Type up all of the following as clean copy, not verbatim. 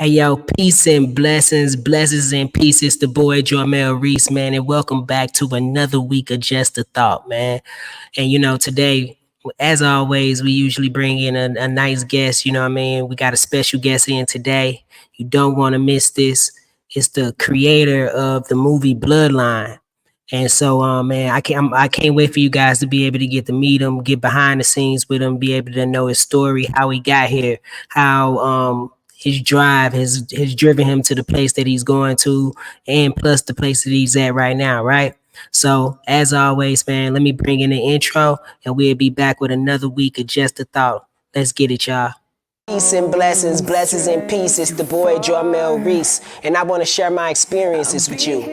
Hey yo, peace and blessings, blessings and peace. It's the boy Jarmel Reese, man, and welcome back to another week of Just a Thought, man. And today, as always, we usually bring in a nice guest. You know what I mean? We got a special guest in today. You don't want to miss this. It's the creator of the movie Bloodline. And so, man, I can't wait for you guys to be able to get to meet him, get behind the scenes with him, be able to know his story, how he got here, how his drive has driven him to the place that he's going to, and plus the place that he's at right now, right? So, as always, man, let me bring in the intro, and we'll be back with another week of Just a Thought. Let's get it, y'all. Peace and blessings, blessings and peace. It's the boy Jarmel Reese, and I want to share my experiences with you.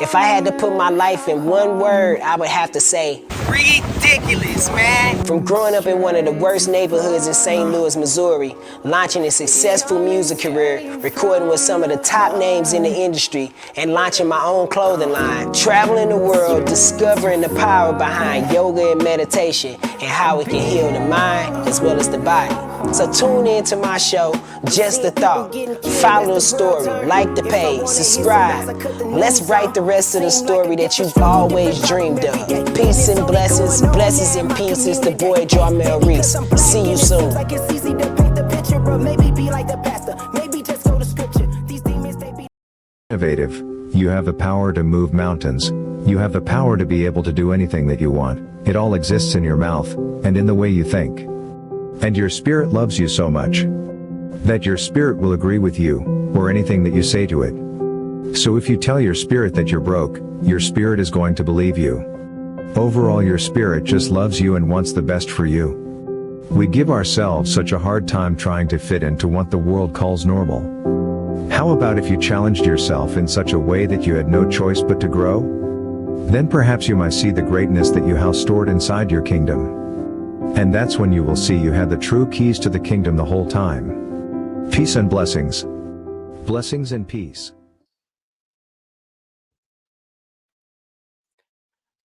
If I had to put my life in one word, I would have to say ridiculous, man. From growing up in one of the worst neighborhoods in St. Louis, Missouri, launching a successful music career, recording with some of the top names in the industry, and launching my own clothing line, traveling the world, discovering the power behind yoga and meditation, and how it can heal the mind as well as the body. So tune in to my show, Just a Thought. Follow the story, like the page, subscribe. Let's write the rest of the story that you've always dreamed of. Peace and blessings, blessings and peace. It's the boy Jarmel Reese. See you soon. Innovative. You have the power to move mountains. You have the power to be able to do anything that you want. It all exists in your mouth, and in the way you think. And your spirit loves you so much that your spirit will agree with you, or anything that you say to it. So if you tell your spirit that you're broke, your spirit is going to believe you. Overall, your spirit just loves you and wants the best for you. We give ourselves such a hard time trying to fit into what the world calls normal. How about if you challenged yourself in such a way that you had no choice but to grow? Then perhaps you might see the greatness that you have stored inside your kingdom. And that's when you will see you had the true keys to the kingdom the whole time. Peace and blessings. Blessings and peace.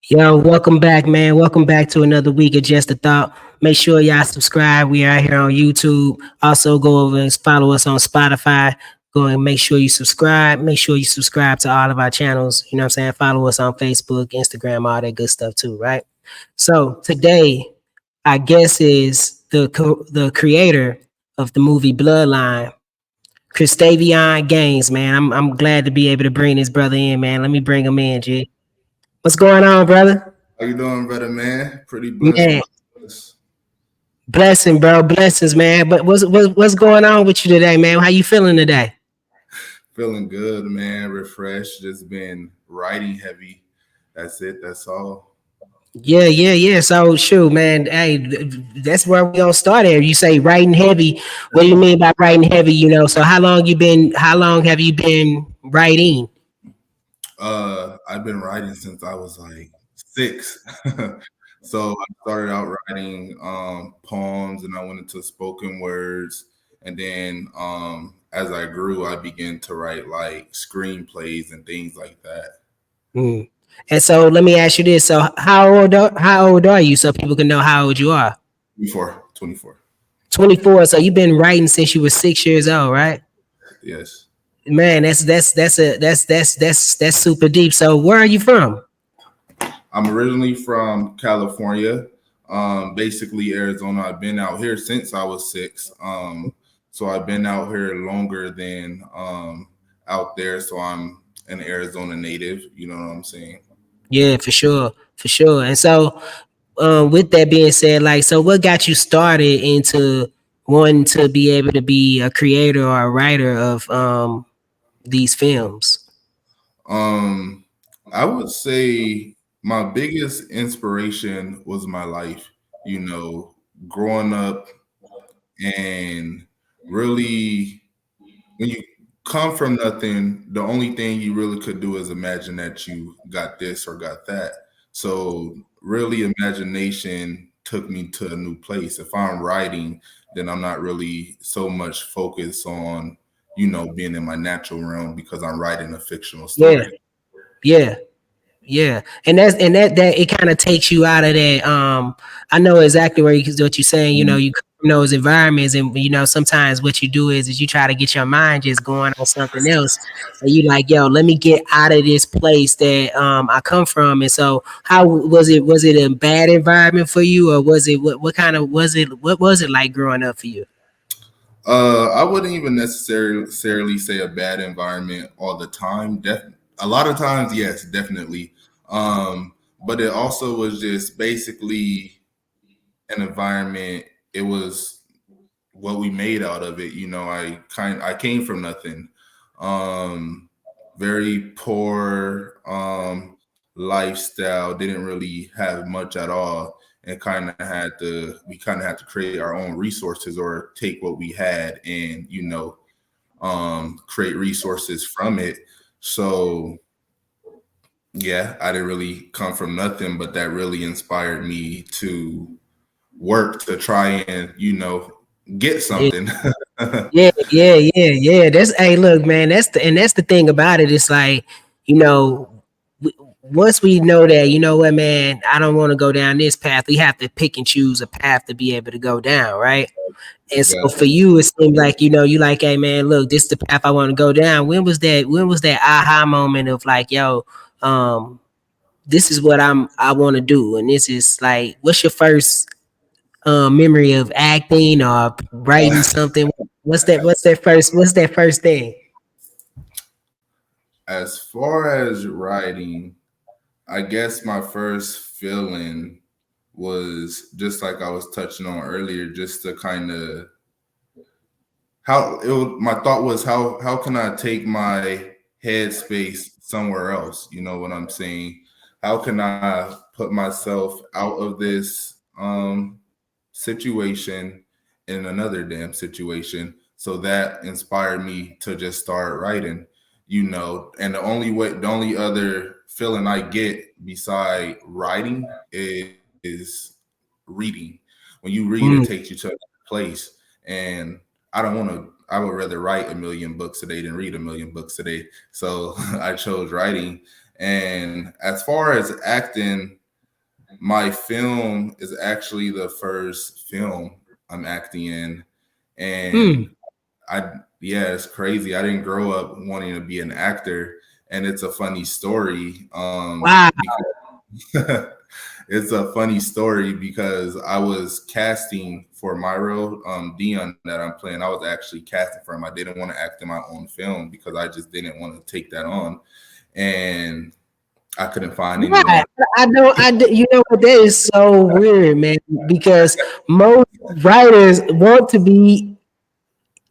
Yo, welcome back, man. Welcome back to another week of Just a Thought. Make sure y'all subscribe. We are here on YouTube. Also, go over and follow us on Spotify. Go and make sure you subscribe. Make sure you subscribe to all of our channels. You know what I'm saying? Follow us on Facebook, Instagram, all that good stuff too, right? So today, I guess is the creator of the movie Bloodline, Christavion Gaines, man. I'm glad to be able to bring this brother in, man. Let me bring him in, G. What's going on, brother? How you doing, brother, man? Pretty blessed. Man, blessing, bro. Blessings, man. But what's going on with you today, man? How you feeling today? Feeling good, man. Refreshed. Just been writing heavy. That's it. That's all. Yeah. So shoot, man. Hey, that's where we gonna start at. You say writing heavy. What do you mean by writing heavy? So how long have you been writing? I've been writing since I was like 6. So I started out writing poems, and I went into spoken words, and then as I grew, I began to write like screenplays and things like that. Mm. And so let me ask you this. So how old are you so people can know how old you are? 24. 24. So you've been writing since you were 6 years old, right? Yes. Man, that's super deep. So where are you from? I'm originally from California, basically Arizona. I've been out here since I was 6. So I've been out here longer than out there. So I'm an Arizona native. You know what I'm saying? Yeah, for sure. And so, with that being said, like, so what got you started into wanting to be able to be a creator or a writer of these films? I would say my biggest inspiration was my life. Growing up, and really, when you come from nothing, the only thing you really could do is imagine that you got this or got that. So really, imagination took me to a new place. If I'm writing, then I'm not really so much focused on, being in my natural realm, because I'm writing a fictional story. Yeah. And that it kind of takes you out of that. I know exactly what you're saying. You come from those environments, and sometimes what you do is you try to get your mind just going on something else, and you like, yo, let me get out of this place that I come from. And so, how was it? Was it a bad environment for you, or was it what kind of was it? What was it like growing up for you? I wouldn't even necessarily say a bad environment all the time. A lot of times, yes, definitely. But it also was just basically an environment. It was what we made out of it. I came from nothing. Very poor lifestyle. Didn't really have much at all, and we kind of had to create our own resources or take what we had and create resources from it. So yeah, I didn't really come from nothing, but that really inspired me to work to try and get something. Yeah. That's hey, look, man. That's the thing about it. It's like, you know, once we know that, you know what, man, I don't want to go down this path. We have to pick and choose a path to be able to go down, right? And so Yeah. for you, it seemed like, you like, hey man, look, this is the path I want to go down. When was that? When was that aha moment of like, yo, this is what I want to do, and this is like, what's your first memory of acting or writing something? What's that? What's that first? What's that first thing? As far as writing, I guess my first feeling was just like I was touching on earlier, just to kind of my thought was how can I take my headspace somewhere else? You know what I'm saying? How can I put myself out of this situation in another damn situation? So that inspired me to just start writing, and the only other feeling I get beside writing is reading. When you read, it Mm. takes you to another place. And I would rather write a million books a day than read a million books a day. So I chose writing. And as far as acting, my film is actually the first film I'm acting in. Mm. And yeah, it's crazy. I didn't grow up wanting to be an actor. And it's a funny story. Wow. Because it's a funny story because I was casting for my role, Dion, that I'm playing. I was actually casting for him. I didn't want to act in my own film because I just didn't want to take that on, and I couldn't find Right. anyone. You know what? That is so weird, man. Because most writers want to be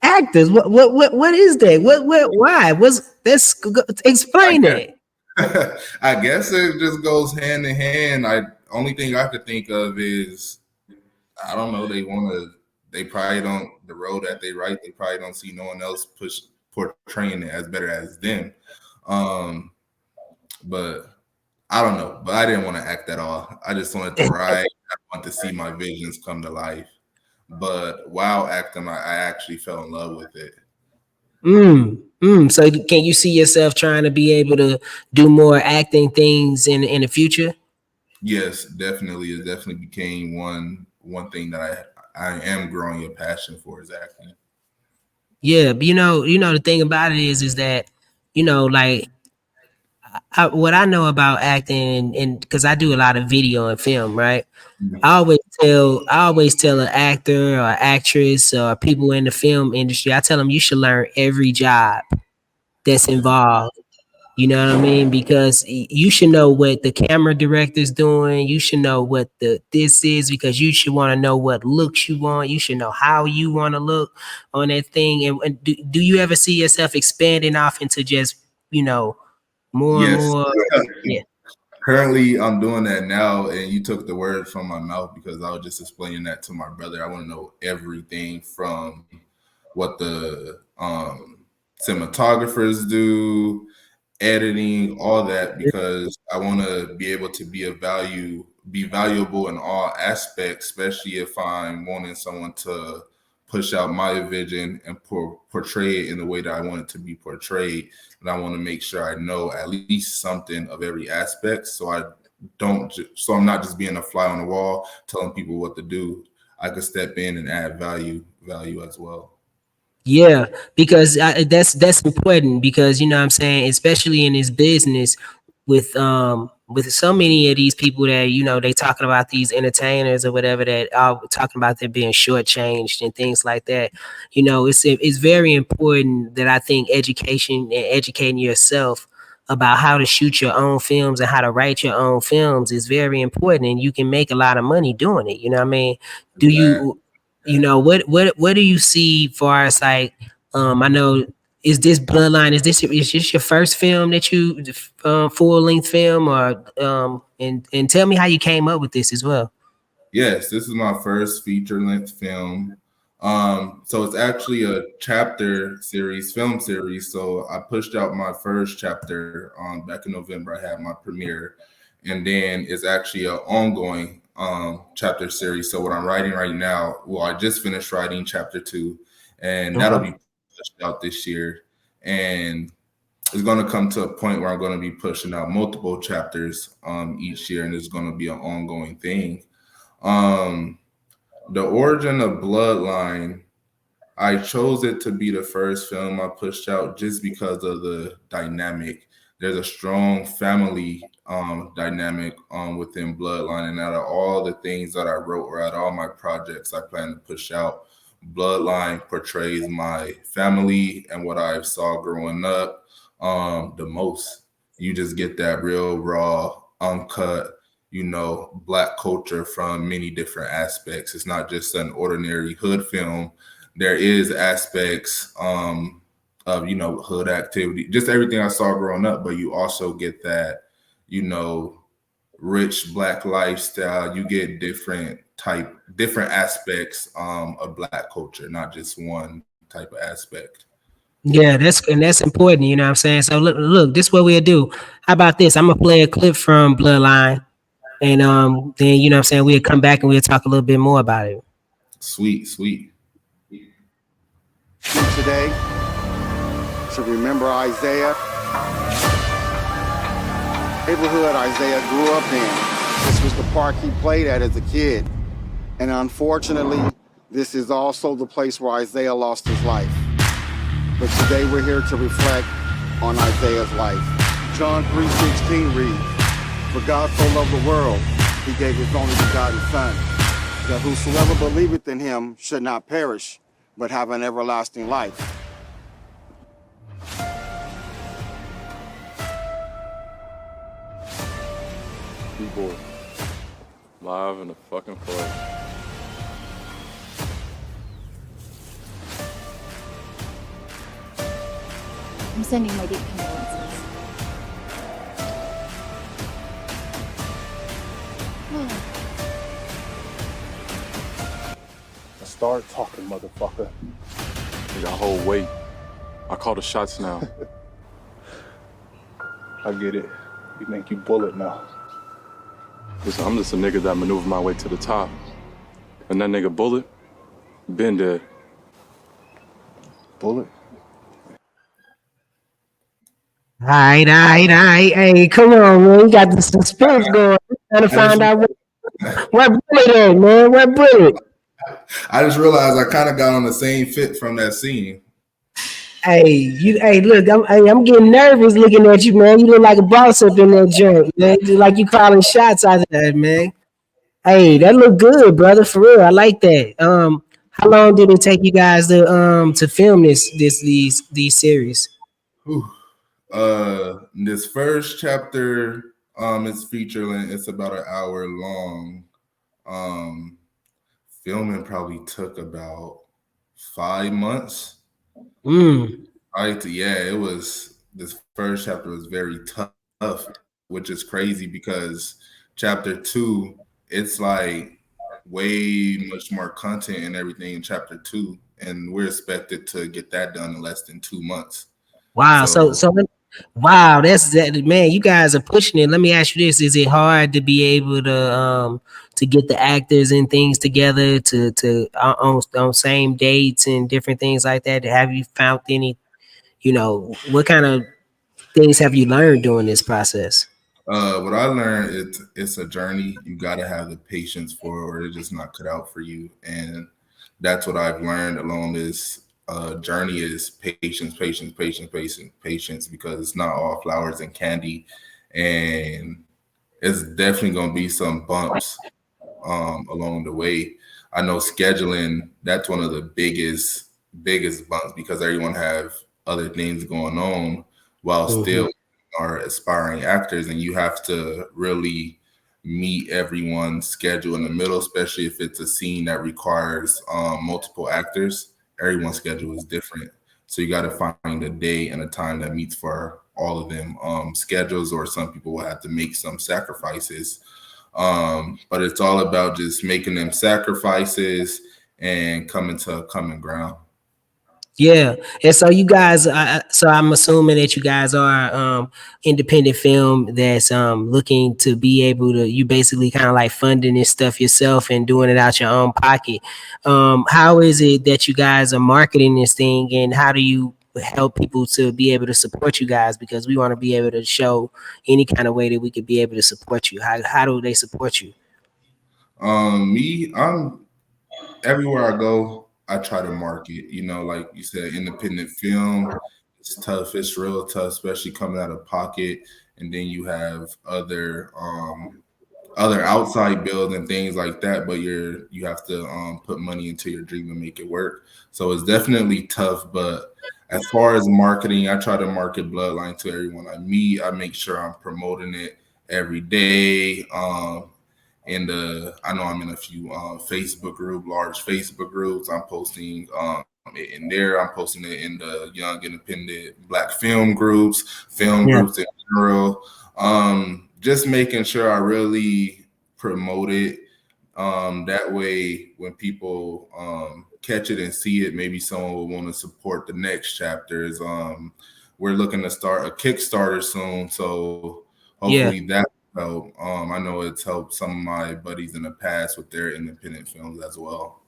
actors. What is that? Why? Explain I that. I guess it just goes hand in hand. Only thing I could think of is I don't know. They probably don't the role that they write. They probably don't see no one else portraying it as better as them. Um, but I don't know. But I didn't want to act at all. I just wanted to write. I wanted to see my visions come to life. But while acting, I actually fell in love with it. So can you see yourself trying to be able to do more acting things in the future? Yes, definitely. It definitely became one thing that I am growing a passion for is acting. Yeah, but the thing about it is that, like what I know about acting, and because I do a lot of video and film, right? I always tell an actor or actress or people in the film industry, I tell them you should learn every job that's involved. You know what I mean? Because you should know what the camera director's doing. You should know what this is, because you should want to know what looks you want. You should know how you want to look on that thing. And do you ever see yourself expanding off into just, more and Yes. more? Yeah. Currently, I'm doing that now, and you took the word from my mouth because I was just explaining that to my brother. I want to know everything from what the cinematographers do, editing, all that, because I want to be able to be valuable in all aspects, especially if I'm wanting someone to push out my vision and portray it in the way that I want it to be portrayed. And I want to make sure I know at least something of every aspect, so I'm not just being a fly on the wall telling people what to do. I could step in and add value as well. Yeah, because that's important because you know what I'm saying, especially in this business with so many of these people that you know they talking about these entertainers or whatever that are talking about them being shortchanged and things like that. You know, it's very important that I think education and educating yourself about how to shoot your own films and how to write your own films is very important, and you can make a lot of money doing it. You know what I mean? Do Exactly. you you know what do you see far as like I know is this Bloodline is this your first film that you full length film or and tell me how you came up with this as well. Yes, this is my first feature length film. So it's actually a chapter series, film series. So I pushed out my first chapter back in November. I had my premiere, and then it's actually an ongoing chapter series. So what I'm writing right now, well, I just finished writing chapter 2, and that'll Okay. be pushed out this year. And it's going to come to a point where I'm going to be pushing out multiple chapters each year, and it's going to be an ongoing thing. Um, the origin of Bloodline, I chose it to be the first film I pushed out just because of the dynamic. There's a strong family dynamic within Bloodline, and out of all the things that I wrote or out of all my projects I plan to push out, Bloodline portrays my family and what I saw growing up the most. You just get that real raw, uncut, Black culture from many different aspects. It's not just an ordinary hood film. There is aspects of, hood activity, just everything I saw growing up, but you also get that, rich Black lifestyle. You get different aspects of Black culture, not just one type of aspect. Yeah, that's important, you know what I'm saying? So look, this is what we'll do. How about this? I'm gonna play a clip from Bloodline and then you know what I'm saying we'll come back and we'll talk a little bit more about it. Sweet, sweet. Today to remember Isaiah. Neighborhood Isaiah grew up in. This was the park he played at as a kid. And unfortunately, this is also the place where Isaiah lost his life. But today we're here to reflect on Isaiah's life. John 3:16 reads, "For God so loved the world, he gave his only begotten Son, that whosoever believeth in him should not perish, but have an everlasting life." B-boy, live in the fucking flesh. I'm sending my deep condolences. Start talking, motherfucker. Nigga, hold weight. I call the shots now. I get it. You think you Bullet now. Listen, I'm just a nigga that maneuvered my way to the top. And that nigga Bullet, been dead. Bullet? All right. Hey, come on, man. You got the suspense going. I'm trying to find out what Bullet is, man. What Bullet? I just realized I kind of got on the same fit from that scene. Hey, look, I'm getting nervous looking at you, man. You look like a boss up in that joint, man. Just like you calling shots out there, man. Hey, that look good, brother. For real, I like that. How long did it take you guys to film these series? Whew. This first chapter, it's feature length. It's about an hour long. Filming probably took about 5 months. Right? Yeah, it was. This first chapter was very tough, which is crazy because chapter 2, it's like way much more content and everything in chapter 2, and we're expected to get that done in less than 2 months. Wow. Wow, that's that, man. You guys are pushing it. Let me ask you this: is it hard to be able to get the actors and things together to on same dates and different things like that? Have you found any? What kind of things have you learned during this process? What I learned, it's a journey. You got to have the patience for it, or it's just not cut out for you. And that's what I've learned along this journey is patience, patience, patience, patience, patience, because it's not all flowers and candy. And it's definitely going to be some bumps along the way. I know scheduling, that's one of the biggest bumps because everyone have other things going on while still are aspiring actors, and you have to really meet everyone's schedule in the middle, especially if it's a scene that requires multiple actors. Everyone's schedule is different, so you got to find a day and a time that meets for all of them schedules, or some people will have to make some sacrifices, but it's all about just making them sacrifices and coming to a common ground. Yeah, and so you guys, so I'm assuming that you guys are independent film that's looking to be able to. You basically kind of like funding this stuff yourself and doing it out your own pocket. How is it that you guys are marketing this thing, and how do you help people to be able to support you guys? Because we want to be able to show any kind of way that we could be able to support you. How do they support you? I'm everywhere I go, I try to market. Like you said, independent film. It's tough. It's real tough, especially coming out of pocket. And then you have other outside builds and things like that. But you have to put money into your dream and make it work. So it's definitely tough. But as far as marketing, I try to market Bloodline to everyone I meet. I make sure I'm promoting it every day. I know I'm in a few large Facebook groups. I'm posting it in there. I'm posting it in the young independent Black film groups, groups in general. Just making sure I really promote it. That way, when people catch it and see it, maybe someone will want to support the next chapters. We're looking to start a Kickstarter soon, so hopefully that. So I know it's helped some of my buddies in the past with their independent films as well.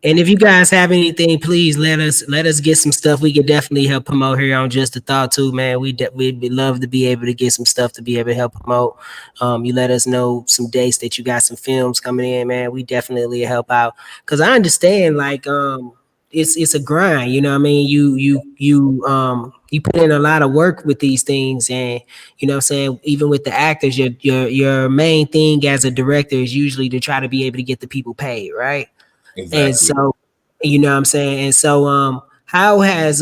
And if you guys have anything, please let us get some stuff. We could definitely help promote here on Just a Thought too, man. We'd love to be able to get some stuff to be able to help promote. You let us know some dates that you got some films coming in, man. We definitely help out because I understand like it's a grind. You know what I mean? You put in a lot of work with these things, and you know what I'm saying, even with the actors, your main thing as a director is usually to try to be able to get the people paid, right? Exactly. And so, you know what I'm saying? And so how has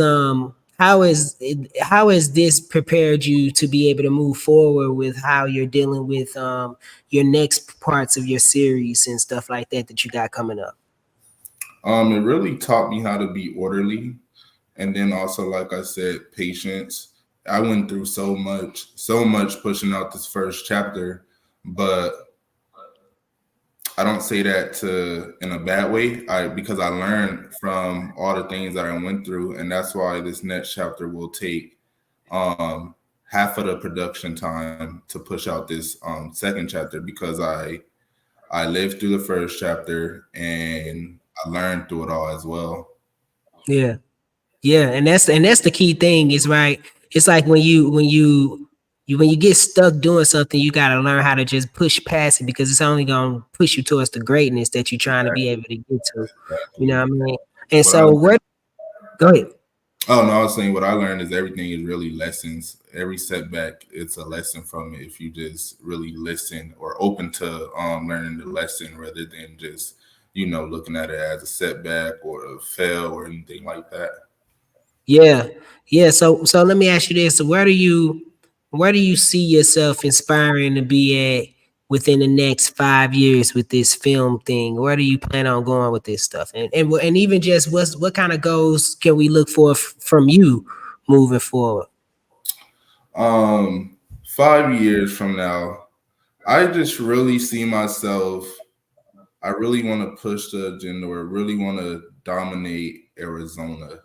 this prepared you to be able to move forward with how you're dealing with your next parts of your series and stuff like that you got coming up? It really taught me how to be orderly, and then also, like I said, patience. I went through so much pushing out this first chapter, but I don't say that in a bad way. Because I learned from all the things that I went through, and that's why this next chapter will take half of the production time to push out this second chapter, because I lived through the first chapter and I learned through it all as well. Yeah. Yeah, and that's the key thing is, right. It's like when you get stuck doing something, you got to learn how to just push past it, because it's only going to push you towards the greatness that you're trying to be able to get to. You know what I mean? And go ahead. Oh, no, I was saying what I learned is everything is really lessons. Every setback, it's a lesson from it if you just really listen or open to learning the lesson rather than just, looking at it as a setback or a fail or anything like that. Yeah. Yeah. So let me ask you this. So where do you see yourself inspiring to be at within the next 5 years with this film thing? Where do you plan on going with this stuff? And even just what kind of goals can we look for from you moving forward? 5 years from now, I just really see myself. I really want to push the agenda, or really want to dominate Arizona.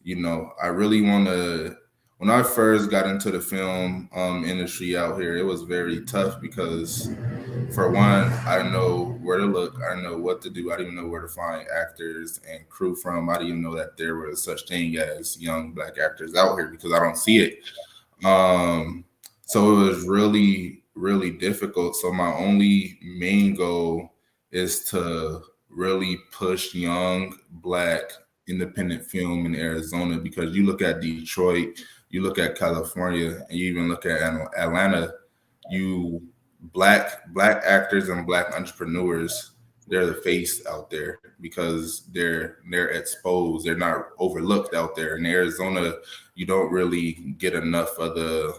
I really want to. When I first got into the film industry out here, it was very tough because, for one, I didn't know where to look. I didn't know what to do. I didn't even know where to find actors and crew from. I didn't even know that there was such thing as young Black actors out here, because I don't see it. So it was really, really difficult. So my only main goal is to really push young Black independent film in Arizona, because you look at Detroit, you look at California, and you even look at Atlanta, you black actors and Black entrepreneurs, they're the face out there because they're exposed, they're not overlooked out there. In Arizona, you don't really get enough of the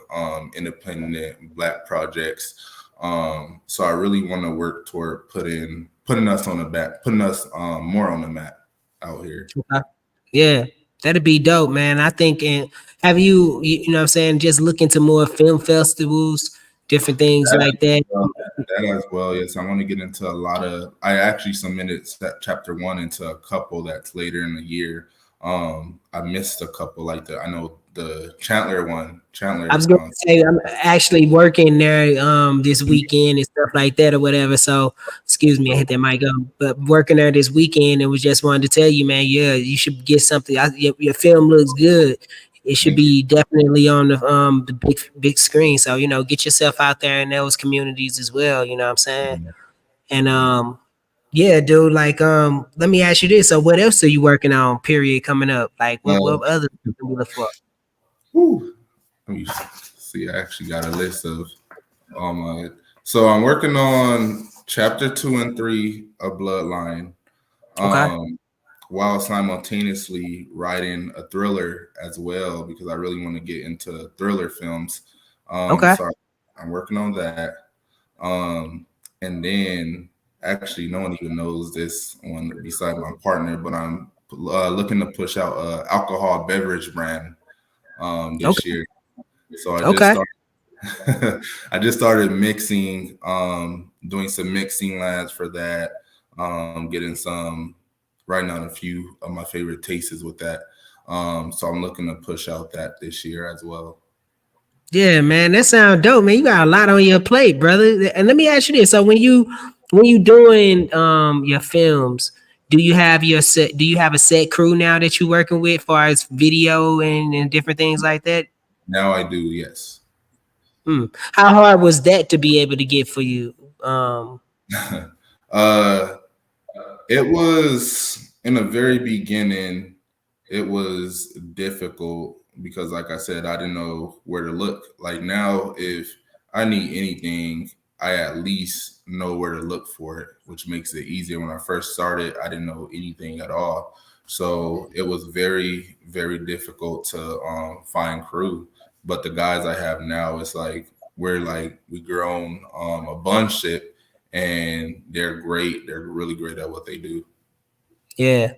independent Black projects. So I really want to work toward putting us on the back, putting us more on the map out here. Yeah, that'd be dope, man. I think, and have you know what I'm saying, just look into more film festivals, different things like that. That as well, yes. I want to get into a lot of. I actually submitted chapter 1 into a couple that's later in the year. I missed a couple like I know the Chandler one. I was going to say I'm actually working there this weekend and stuff like that or whatever. So excuse me, I hit that mic up. But working there this weekend and was just wanted to tell you, man, yeah, you should get something. Your film looks good. It should be definitely on the big screen. So, you know, get yourself out there in those communities as well. You know what I'm saying? And yeah, dude, like let me ask you this. So what else are you working on, period, coming up? Like what other things can we look for? Whew. Let me see. I actually got a list of all my. So I'm working on chapter 2 and 3 of Bloodline, while simultaneously writing a thriller as well, because I really want to get into thriller films. So I'm working on that. And then actually, no one even knows this one beside my partner, but I'm looking to push out an alcohol beverage brand this year. So I just started mixing, doing some mixing labs for that, writing out a few of my favorite tastes with that. So I'm looking to push out that this year as well. Yeah, man, that sounds dope, man. You got a lot on your plate, brother. And let me ask you this: so when you doing your films, do you have a set crew now that you're working with, as far as video and different things like that? Now I do, yes. How hard was that to be able to get for you? It was in the very beginning, it was difficult because, like I said, I didn't know where to look. Like now, if I need anything, I at least know where to look for it, which makes it easier. When I first started, I didn't know anything at all. So it was very, very difficult to find crew. But the guys I have now, it's like we grown a bunch of, and they're great. They're really great at what they do. Yeah,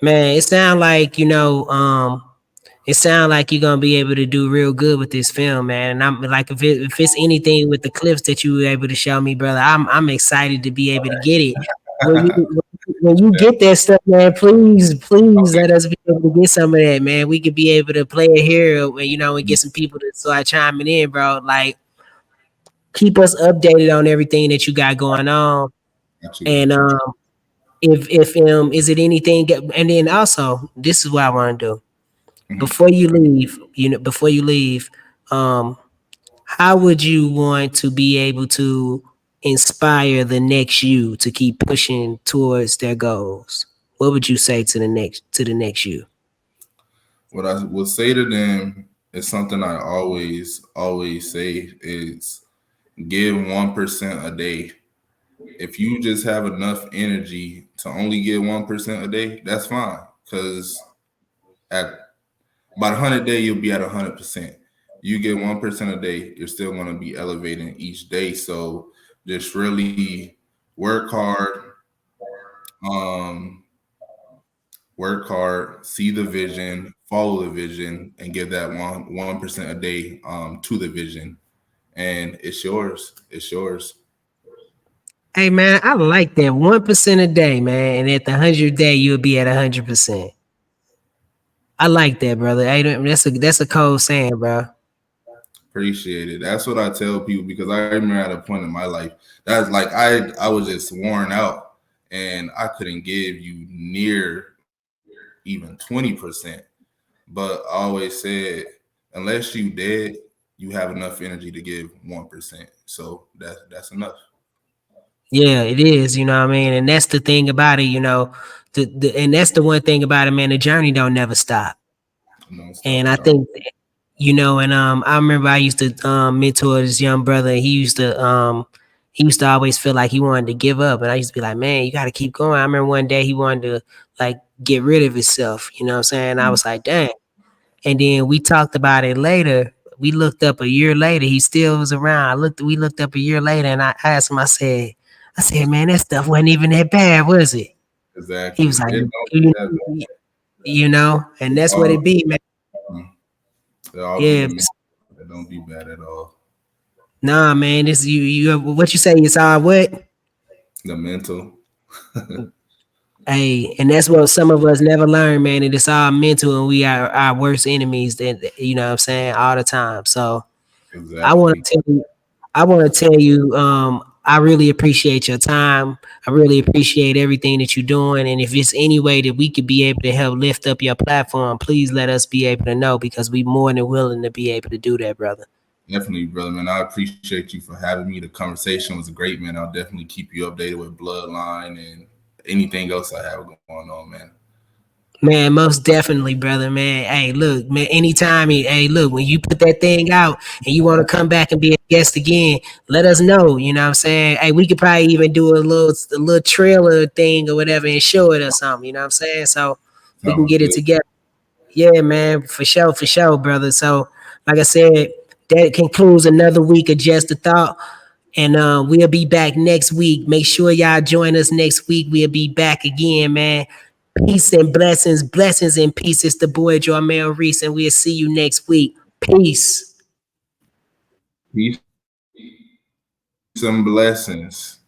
man, it sounds like it sounds like you're gonna be able to do real good with this film, man. And I'm like, if it's anything with the clips that you were able to show me, brother, I'm excited to be able to get it. When you get that stuff, man, please let us be able to get some of that, man. We could be able to play it here, and get some people to start chiming in, bro. Like, keep us updated on everything that you got going on. And if is it anything? And then also, this is what I want to do. Before you leave, how would you want to be able to inspire the next you to keep pushing towards their goals? What would you say to the next you? What I will say to them is something I always say is give 1% a day. If you just have enough energy to only give 1% a day, that's fine. Because at about 100 days, you'll be at 100%. You get 1% a day, you're still going to be elevating each day. So just really work hard, see the vision, follow the vision, and give that 1% a day to the vision. And it's yours. It's yours. Hey man, I like that 1% a day, man. And at the 100th day, you'll be at 100%. I like that, brother. Hey, that's a cold saying, bro. Appreciate it. That's what I tell people, because I remember at a point in my life that's like I was just worn out and I couldn't give you near even 20%. But I always said, unless you dead, you have enough energy to give 1%. So that's enough. Yeah, it is, you know what I mean? And that's the thing about it, you know. And that's the one thing about it, man. The journey don't never stop. And I think, you know, and I remember I used to mentor this young brother. He used to always feel like he wanted to give up. And I used to be like, man, you gotta keep going. I remember one day he wanted to like get rid of himself, you know what I'm saying? I was like, dang. And then we talked about it later. We looked up a year later. He still was around. We looked up a year later, and I asked him. I said, man, that stuff wasn't even that bad, was it? Exactly. He was like, you know, and that's what it be, man. Yeah. It don't be bad at all. Nah, man. This you. What you say? It's all what? The mental. Hey, and that's what some of us never learn, man. And it's all mental, and we are our worst enemies. That you know what I'm saying all the time. So Exactly. I want to tell you, I really appreciate your time. I really appreciate everything that you're doing. And if it's any way that we could be able to help lift up your platform, please let us be able to know, because we more than willing to be able to do that, brother. Definitely, brother, man. I appreciate you for having me. The conversation was great, man. I'll definitely keep you updated with Bloodline and anything else I have going on, man. Man, most definitely, brother, man. Hey, look, man, anytime, hey, look, when you put that thing out and you want to come back and be a guest again, let us know, you know what I'm saying? Hey, we could probably even do a little trailer thing or whatever and show it or something, you know what I'm saying? So we can get it together. Yeah, man, for sure, brother. So, like I said, that concludes another week of Just a Thought. And we'll be back next week. Make sure y'all join us next week. We'll be back again, man. Peace and blessings and peace. It's the boy Jarmel Reese, and we'll see you next week. Peace. Peace and blessings.